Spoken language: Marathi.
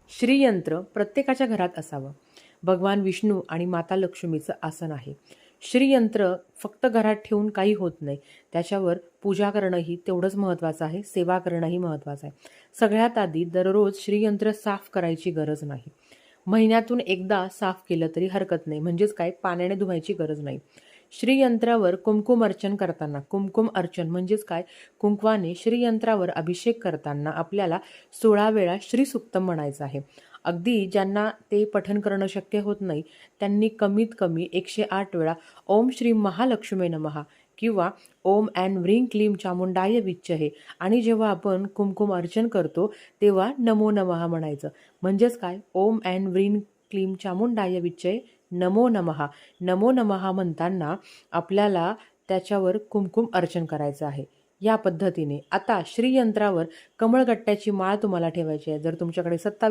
श्रीयंत्र प्रत्येकाच्या घरात असावं. भगवान विष्णू आणि माता लक्ष्मीचं आसन आहे. श्रीयंत्र फक्त घरात ठेवून काही होत नाही. त्याच्यावर पूजा करणंही तेवढंच महत्त्वाचं आहे, सेवा करणंही महत्त्वाचं आहे. सगळ्यात आधी दररोज श्रीयंत्र साफ करायची गरज नाही. महिन्यातून एकदा साफ केलं तरी हरकत नाही. म्हणजेच काय, पाण्याने धुवायची गरज नाही. श्रीयंत्रावर कुमकुम अर्चन करताना, कुमकुम अर्चन म्हणजेच काय, कुंकवाने श्रीयंत्रावर अभिषेक करताना आपल्याला 16 वेळा श्रीसुक्तम म्हणायचं आहे. अगदी ज्यांना ते पठण करणं शक्य होत नाही त्यांनी कमीत कमी 108 वेळा ओम श्री महालक्ष्मी नमः किंवा ओम ऐं व्रीं क्लीं चामुंडाय विच्चहे आणि जेव्हा आपण कुमकुम अर्चन करतो तेव्हा नमो नमः म्हणायचं. म्हणजेच काय, ओम ऐं व्रीं क्लीं चामुंडाय विच्चहे नमो नमः. नमो नमः म्हणताना आपल्याला त्याच्यावर कुमकुम अर्चन करायचं आहे. या पद्धतीने आता श्रीयंत्रावर कमळगट्ट्याची माळ तुम्हाला ठेवायची आहे. जर तुमच्याकडे 27